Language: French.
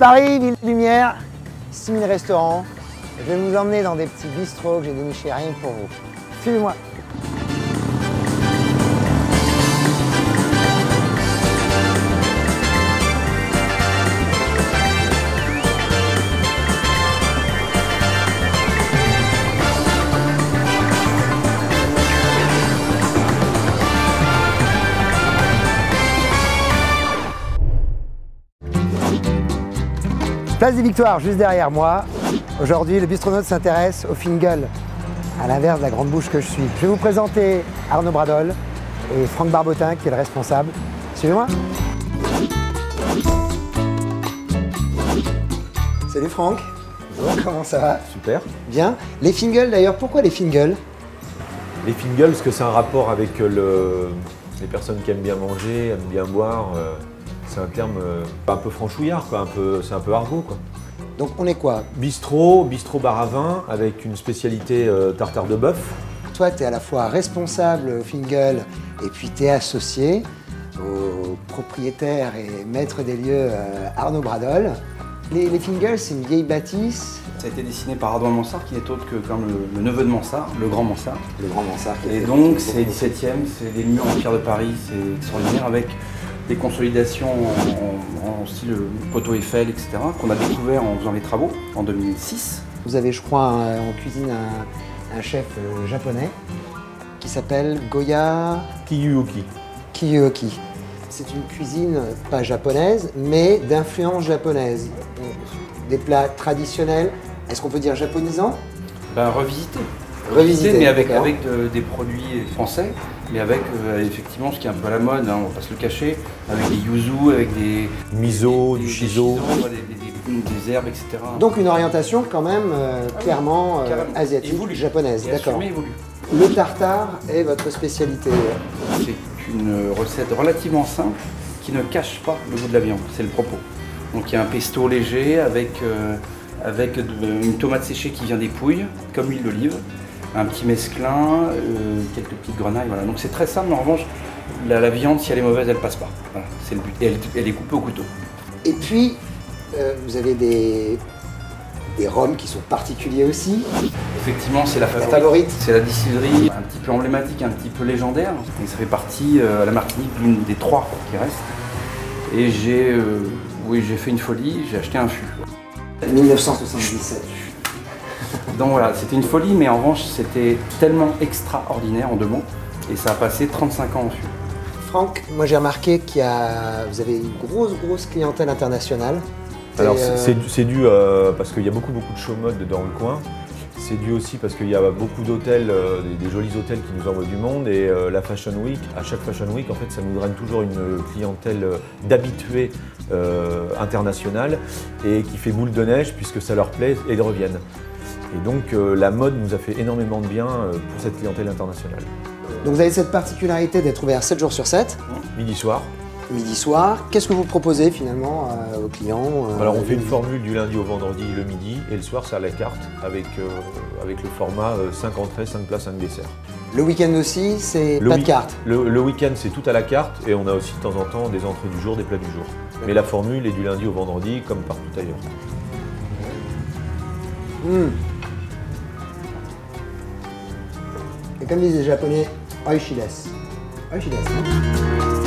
Paris, ville de lumière, 6000 restaurants. Je vais vous emmener dans des petits bistrots que j'ai dénichés rien que pour vous. Suivez-moi. Place des Victoires, juste derrière moi. Aujourd'hui, le bistronaute s'intéresse au Fingal, à l'inverse de la grande bouche que je suis. Je vais vous présenter Arnaud Bradol et Franck Barbotin, qui est le responsable. Suivez-moi. Salut Franck. Bonjour, comment ça va? Super. Bien. Les Fingal d'ailleurs, pourquoi les Fingal? Les Fingal, parce que c'est un rapport avec les personnes qui aiment bien manger, aiment bien boire. C'est un terme un peu franchouillard, quoi, c'est un peu argot, quoi. Donc on est quoi? Bistrot bar à vin avec une spécialité tartare de bœuf. Toi, tu es à la fois responsable au Fingal et puis tu es associé au propriétaire et maître des lieux Arnaud Bradol. Les Fingal, c'est une vieille bâtisse. Ça a été dessiné par Ardouin Mansart, qui n'est autre que comme le neveu de Mansart, le grand Mansart. Le grand Mansart. Et donc c'est 17e, c'est des murs en pierre de Paris, c'est extraordinaire, avec des consolidations en style poteau Eiffel, etc., qu'on a découvert en faisant les travaux en 2006. Vous avez, je crois, en cuisine un chef japonais qui s'appelle Goya Kiyuoki. Kiyuoki. C'est une cuisine pas japonaise, mais d'influence japonaise. Des plats traditionnels, est-ce qu'on peut dire japonisants? Ben, revisité, mais avec des produits français, mais avec effectivement ce qui est un peu à la mode, hein, on va pas se le cacher, avec des yuzu, avec des miso, du shiso, des herbes, etc. Donc une orientation quand même clairement asiatique, japonaise, d'accord. Le tartare est votre spécialité? C'est une recette relativement simple qui ne cache pas le goût de la viande, c'est le propos. Donc il y a un pesto léger avec une tomate séchée qui vient des Pouilles, comme l'huile d'olive, un petit mesclin, quelques petites grenailles, voilà. Donc c'est très simple, mais en revanche, la viande, si elle est mauvaise, elle passe pas. Voilà, c'est le but. Et elle est coupée au couteau. Et puis, vous avez des rhums qui sont particuliers aussi. Effectivement, c'est la favorite. C'est la distillerie, un petit peu emblématique, un petit peu légendaire. Et ça fait partie, à la Martinique, d'une des 3 qui restent. Et j'ai fait une folie, j'ai acheté un fût. 1977. Donc voilà, c'était une folie, mais en revanche, c'était tellement extraordinaire en 2 mots, et ça a passé 35 ans en fût. Franck, moi j'ai remarqué vous avez une grosse clientèle internationale. Alors c'est dû parce qu'il y a beaucoup de chauds-modes dans le coin. C'est dû aussi parce qu'il y a beaucoup d'hôtels, des jolis hôtels qui nous envoient du monde, et la Fashion Week, à chaque Fashion Week, en fait, ça nous draine toujours une clientèle d'habitués internationale et qui fait boule de neige puisque ça leur plaît et ils reviennent. Et donc la mode nous a fait énormément de bien pour cette clientèle internationale. Donc vous avez cette particularité d'être ouvert 7 jours sur 7. Midi soir. Midi soir. Qu'est-ce que vous proposez finalement aux clients? Alors on fait une formule du lundi au vendredi le midi, et le soir c'est à la carte avec le format 5 entrées, 5 plats, 5 desserts. Le week-end aussi, c'est pas de carte? Le week-end c'est tout à la carte, et on a aussi de temps en temps des entrées du jour, des plats du jour. Mais la formule est du lundi au vendredi comme partout ailleurs. Et comme disent les Japonais, oishidesu. Oishidesu.